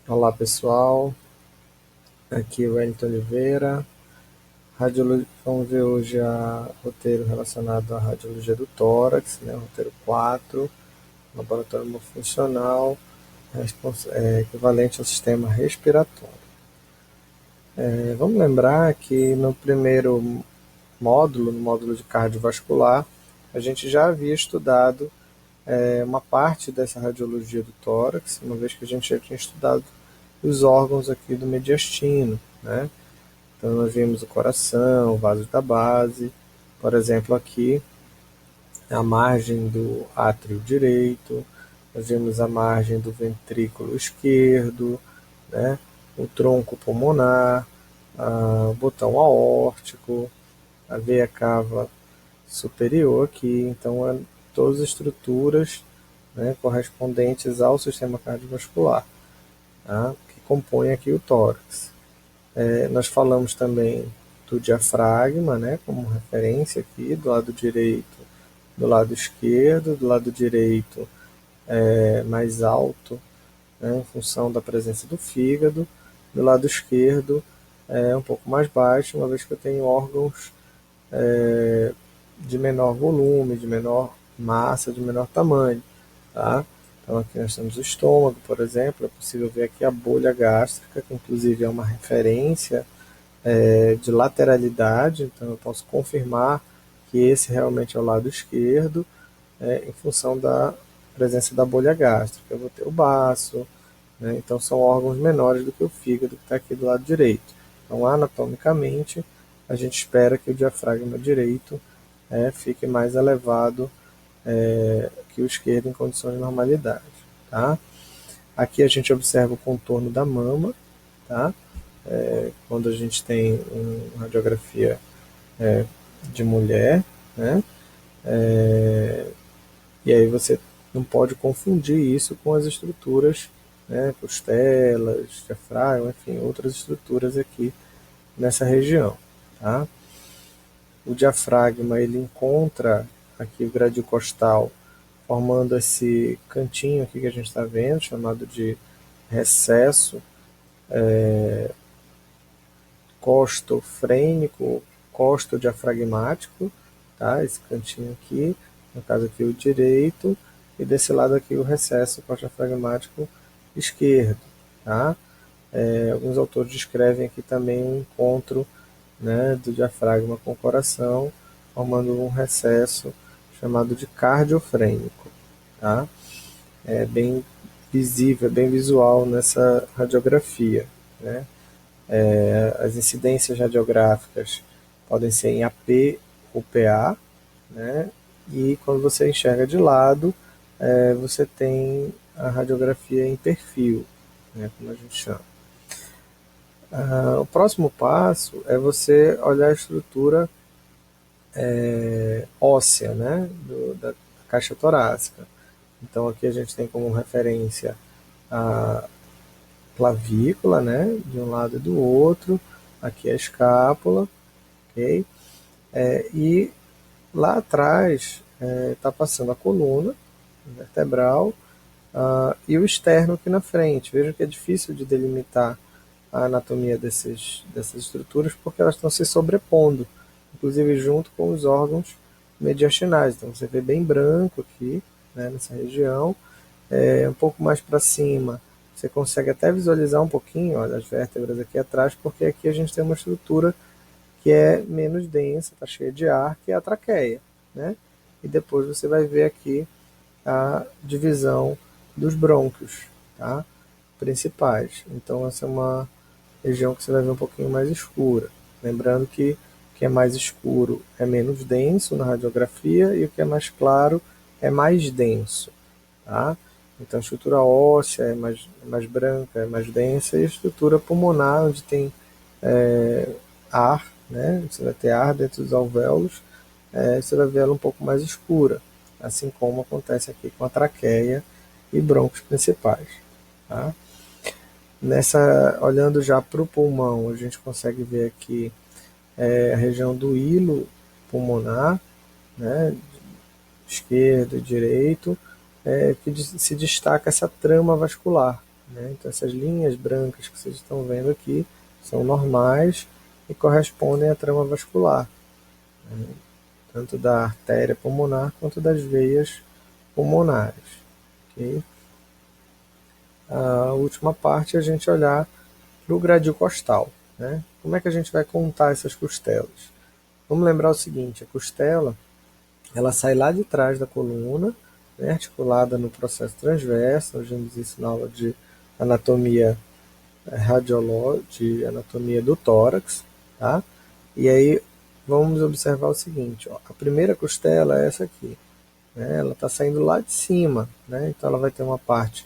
Olá pessoal, aqui é o Wellington Oliveira. Vamos ver hoje o roteiro relacionado à radiologia do tórax, né? Roteiro 4, laboratório morfuncional, equivalente ao sistema respiratório. Vamos lembrar que no primeiro módulo, no módulo de cardiovascular, a gente já havia estudado uma parte dessa radiologia do tórax, uma vez que a gente já tinha estudado os órgãos aqui do mediastino, né? Então nós vimos o coração, vasos da base, por exemplo aqui a margem do átrio direito, nós vimos a margem do ventrículo esquerdo, né? O tronco pulmonar, o botão aórtico, a veia cava superior aqui, então todas as estruturas, né, correspondentes ao sistema cardiovascular, tá? Que compõem aqui o tórax. Nós falamos também do diafragma, né, como referência aqui, do lado direito, do lado esquerdo, do lado direito mais alto, né, em função da presença do fígado, do lado esquerdo um pouco mais baixo, uma vez que eu tenho órgãos de menor volume, de menor massa, de menor tamanho, tá? Então aqui nós temos o estômago, por exemplo, é possível ver aqui a bolha gástrica, que inclusive é uma referência de lateralidade, então eu posso confirmar que esse realmente é o lado esquerdo, em função da presença da bolha gástrica. Eu vou ter o baço, né? Então são órgãos menores do que o fígado que está aqui do lado direito. Então anatomicamente a gente espera que o diafragma direito fique mais elevado que o esquerdo em condições de normalidade. Tá? Aqui a gente observa o contorno da mama, tá? Quando a gente tem uma radiografia de mulher, né? E aí você não pode confundir isso com as estruturas, né? Costelas, diafragma, enfim, outras estruturas aqui nessa região. Tá? O diafragma ele encontra aqui o gradil costal formando esse cantinho aqui que a gente está vendo, chamado de recesso costofrênico, costodiafragmático, tá? Esse cantinho aqui, no caso aqui o direito, e desse lado aqui o recesso costodiafragmático esquerdo, tá? Alguns autores descrevem aqui também um encontro, né, do diafragma com o coração, formando um recesso chamado de cardiofrênico, tá? É bem visível, bem visual nessa radiografia, né? As incidências radiográficas podem ser em AP ou PA, né? E quando você enxerga de lado, você tem a radiografia em perfil, né, como a gente chama. O próximo passo é você olhar a estrutura óssea, né, da caixa torácica. Então aqui a gente tem como referência a clavícula, né, de um lado e do outro, aqui a escápula, ok? E lá atrás está passando a coluna vertebral e o externo aqui na frente. Veja que é difícil de delimitar a anatomia dessas estruturas porque elas estão se sobrepondo, inclusive junto com os órgãos mediastinais. Então você vê bem branco aqui, né, nessa região, um pouco mais para cima. Você consegue até visualizar um pouquinho, olha, as vértebras aqui atrás, porque aqui a gente tem uma estrutura que é menos densa, está cheia de ar, que é a traqueia, né? E depois você vai ver aqui a divisão dos brônquios, tá? Principais. Então essa é uma região que você vai ver um pouquinho mais escura. Lembrando que o que é mais escuro é menos denso na radiografia e o que é mais claro é mais denso, tá? Então a estrutura óssea é mais branca, é mais densa, e a estrutura pulmonar, onde tem ar, né? Você vai ter ar dentro dos alvéolos, você vai ver ela um pouco mais escura, assim como acontece aqui com a traqueia e brônquios principais. Tá? Olhando já para o pulmão, a gente consegue ver aqui a região do hilo pulmonar, né? Esquerdo e direito, que se destaca essa trama vascular, né? Então essas linhas brancas que vocês estão vendo aqui são normais e correspondem à trama vascular, né? Tanto da artéria pulmonar quanto das veias pulmonares. Okay? A última parte é a gente olhar para o gradil costal, né? Como é que a gente vai contar essas costelas? Vamos lembrar o seguinte: a costela ela sai lá de trás da coluna, né, articulada no processo transverso. Nós vimos isso na aula de anatomia de anatomia do tórax, tá? E aí vamos observar o seguinte: ó, a primeira costela é essa aqui, né? Ela está saindo lá de cima, né? Então ela vai ter uma parte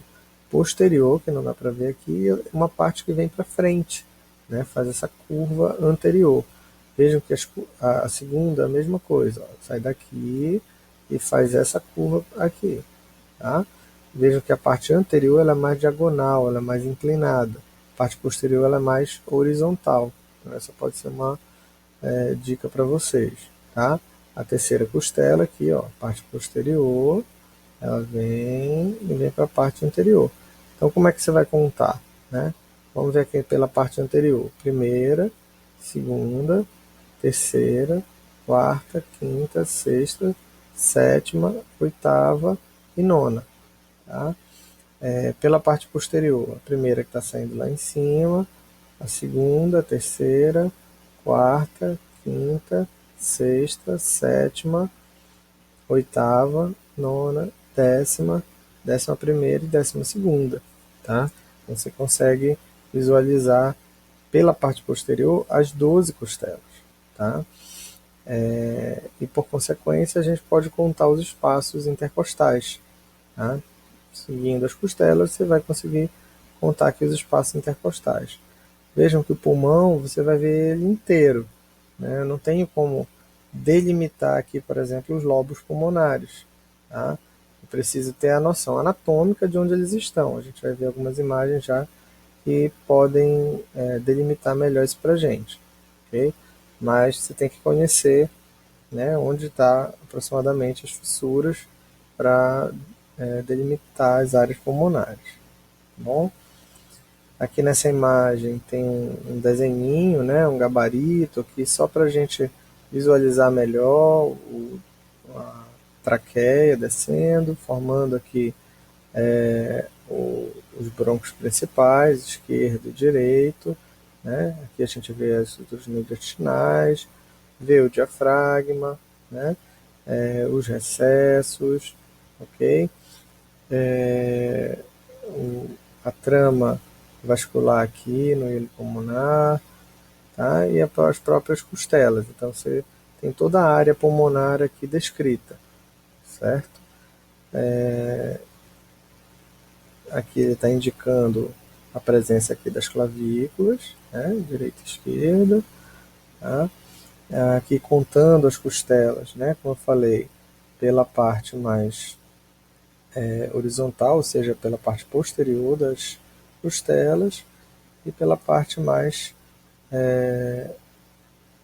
posterior, que não dá para ver aqui, e uma parte que vem para frente, né? Faz essa curva anterior. Vejam que a segunda é a mesma coisa, ó, sai daqui e faz essa curva aqui, tá? Vejam que a parte anterior ela é mais diagonal, ela é mais inclinada. A parte posterior ela é mais horizontal. Então essa pode ser uma dica para vocês, tá? A terceira costela aqui, ó, parte posterior, ela vem e vem para a parte anterior. Então como é que você vai contar, né? Vamos ver aqui pela parte anterior. Primeira, segunda, terceira, quarta, quinta, sexta, sétima, oitava e nona, tá? Pela parte posterior, a primeira que está saindo lá em cima, a segunda, a terceira, quarta, quinta, sexta, sétima, oitava, nona, décima, décima primeira e décima segunda, tá? Então você consegue visualizar pela parte posterior as 12 costelas, tá? E por consequência a gente pode contar os espaços intercostais, tá? Seguindo as costelas você vai conseguir contar aqui os espaços intercostais. Vejam que o pulmão você vai ver ele inteiro, né? Eu não tenho como delimitar aqui, por exemplo, os lobos pulmonares, tá? Eu preciso ter a noção anatômica de onde eles estão. A gente vai ver algumas imagens já que podem delimitar melhor isso para a gente, ok? Mas você tem que conhecer, né, onde está aproximadamente as fissuras para delimitar as áreas pulmonares, tá bom? Aqui nessa imagem tem um desenhinho, né, um gabarito aqui só para a gente visualizar melhor a traqueia descendo, formando aqui os brônquios principais, esquerdo e direito, né? Aqui a gente vê as estruturas intestinais, vê o diafragma, né? Os recessos, ok? É, a trama vascular aqui no ilho pulmonar, tá? E as próprias costelas. Então você tem toda a área pulmonar aqui descrita, certo? Aqui ele está indicando a presença aqui das clavículas, né? Direita e esquerda, tá? Aqui contando as costelas, né? Como eu falei, pela parte mais horizontal, ou seja, pela parte posterior das costelas, e pela parte mais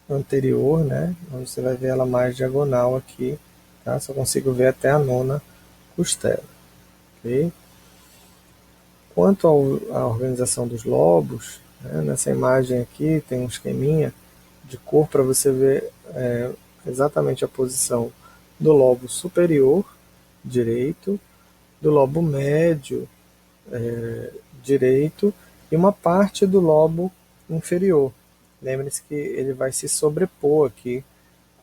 anterior, né? Onde você vai ver ela mais diagonal aqui, tá? Só consigo ver até a nona costela, ok? Quanto à organização dos lobos, né? Nessa imagem aqui tem um esqueminha de cor para você ver exatamente a posição do lobo superior direito, do lobo médio direito e uma parte do lobo inferior. Lembre-se que ele vai se sobrepor aqui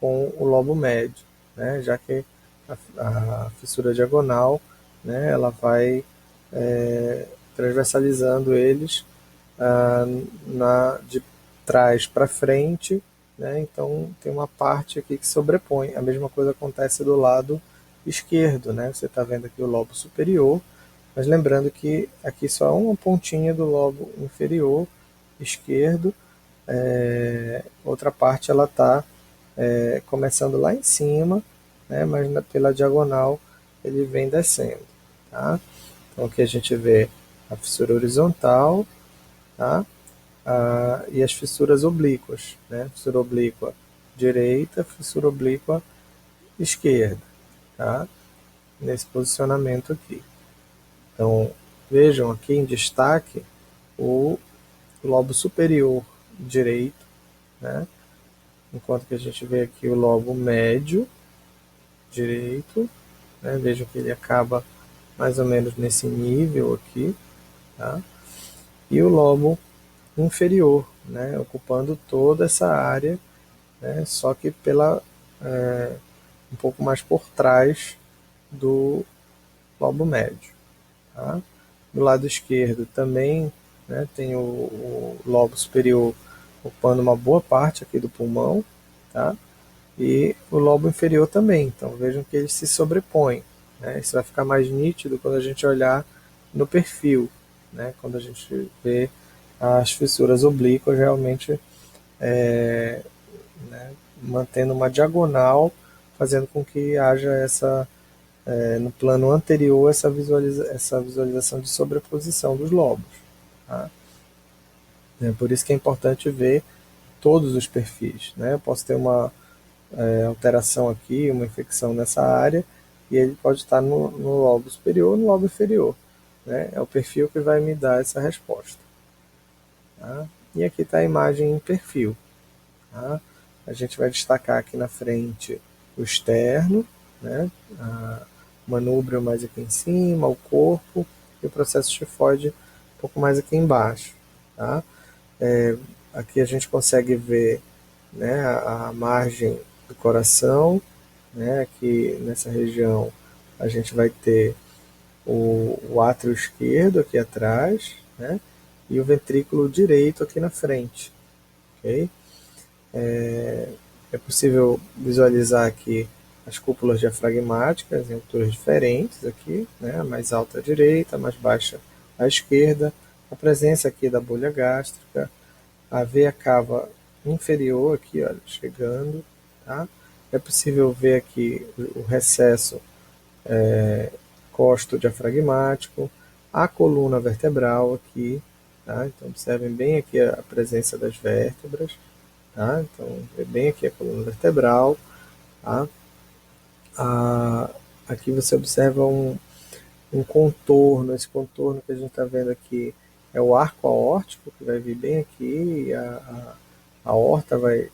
com o lobo médio, né? Já que a fissura diagonal, né, ela vai transversalizando eles de trás para frente, né? Então tem uma parte aqui que sobrepõe. A mesma coisa acontece do lado esquerdo, né? Você está vendo aqui o lobo superior, mas lembrando que aqui só é uma pontinha do lobo inferior esquerdo, outra parte ela está começando lá em cima, né? Mas pela diagonal ele vem descendo, tá? Então aqui a gente vê a fissura horizontal, tá? E as fissuras oblíquas, né? Fissura oblíqua direita, fissura oblíqua esquerda, tá? Nesse posicionamento aqui. Então, Vejam aqui em destaque o lobo superior direito, né? Enquanto que a gente vê aqui o lobo médio direito, né? Vejam que ele acaba mais ou menos nesse nível aqui, tá? E o lobo inferior, né? Ocupando toda essa área, né? Só que um pouco mais por trás do lobo médio. Tá? Do lado esquerdo também, né, tem o lobo superior ocupando uma boa parte aqui do pulmão, tá? E o lobo inferior também. Então vejam que eles se sobrepõem. Né? Isso vai ficar mais nítido quando a gente olhar no perfil, né? Quando a gente vê as fissuras oblíquas realmente né, mantendo uma diagonal, fazendo com que haja no plano anterior essa visualização de sobreposição dos lobos. Tá? É por isso que é importante ver todos os perfis. Né? Eu posso ter uma alteração aqui, uma infecção nessa área, e ele pode estar no lobo superior ou no lobo inferior. Né? É o perfil que vai me dar essa resposta. Tá? E aqui está a imagem em perfil. Tá? A gente vai destacar aqui na frente o externo, né? A manúbrio mais aqui em cima, o corpo, e o processo tifoide um pouco mais aqui embaixo. Tá? Aqui a gente consegue ver, né, a margem do coração, né? Aqui nessa região a gente vai ter o átrio esquerdo aqui atrás, né? E o ventrículo direito aqui na frente. Ok? É possível visualizar aqui as cúpulas diafragmáticas em alturas diferentes aqui, né? A mais alta à direita, a mais baixa à esquerda, a presença aqui da bolha gástrica, a veia cava inferior aqui, olha, chegando, tá? É possível ver aqui o recesso costo diafragmático, a coluna vertebral aqui, tá? Então observem bem aqui a presença das vértebras, tá? Então é bem aqui a coluna vertebral, tá? Aqui você observa um contorno, esse contorno que a gente está vendo aqui é o arco aórtico, que vai vir bem aqui, a aorta vai,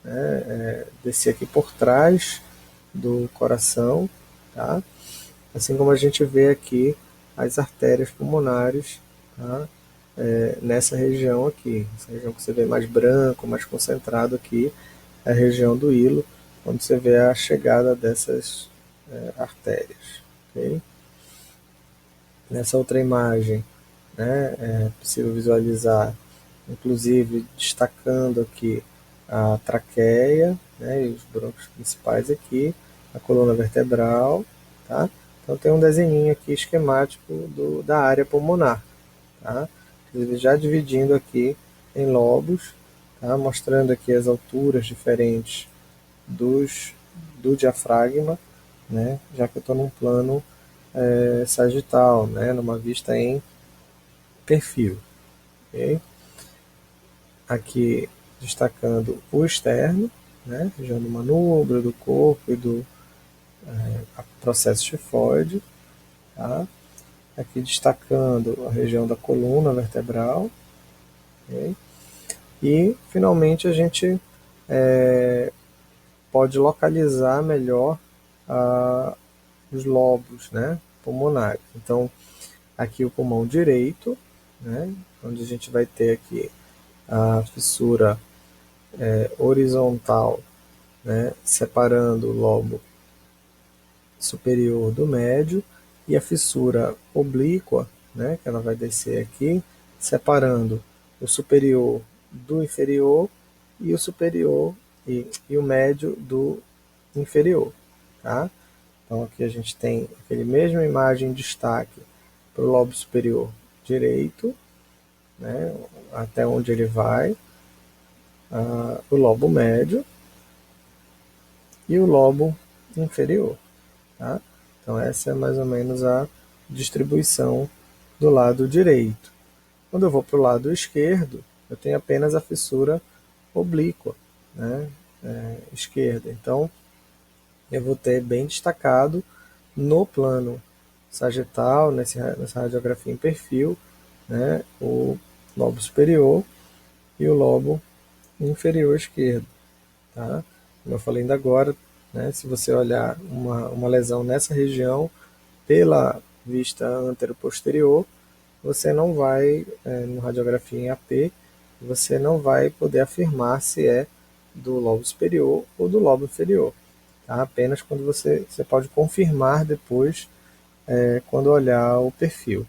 né, descer aqui por trás do coração, tá? Assim como a gente vê aqui as artérias pulmonares, tá? Nessa região aqui, essa região que você vê mais branco, mais concentrado aqui, é a região do hilo, onde você vê a chegada dessas artérias. Okay? Nessa outra imagem, né, é possível visualizar, inclusive destacando aqui a traqueia, né, e os brônquios principais aqui, a coluna vertebral, tá? Então tem um desenho aqui esquemático da área pulmonar, tá? Inclusive já dividindo aqui em lobos, tá? Mostrando aqui as alturas diferentes do diafragma, né? Já que eu estou num plano sagital, né? Numa vista em perfil. Okay? Aqui destacando o externo, né? Região do manúbrio, do corpo e do processo tifoide. Tá? Aqui destacando a região da coluna vertebral. Okay? E finalmente a gente pode localizar melhor os lobos, né, pulmonares. Então, aqui o pulmão direito, né, onde a gente vai ter aqui a fissura horizontal, né, separando o lobo superior do médio, e a fissura oblíqua, né, que ela vai descer aqui, separando o superior do inferior e o superior e o médio do inferior. Tá? Então aqui a gente tem aquele mesma imagem em destaque para o lobo superior direito, né, até onde ele vai, o lobo médio e o lobo inferior. Tá? Então essa é mais ou menos a distribuição do lado direito. Quando eu vou para o lado esquerdo, eu tenho apenas a fissura oblíqua, né, esquerda. Então eu vou ter bem destacado no plano sagital, nessa radiografia em perfil, né, o lobo superior e o lobo inferior esquerdo. Tá? Como eu falei ainda agora, né, se você olhar uma lesão nessa região pela vista anteroposterior, você não vai, no radiografia em AP, você não vai poder afirmar se é do lobo superior ou do lobo inferior. Tá? Apenas quando você pode confirmar depois, quando olhar o perfil.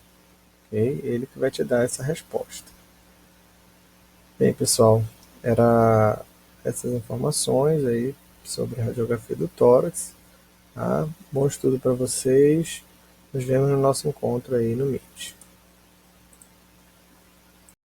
Okay? Ele que vai te dar essa resposta. Bem, pessoal, era essas informações aí sobre a radiografia do tórax. Tá? Bom estudo para vocês. Nos vemos no nosso encontro aí no Meet.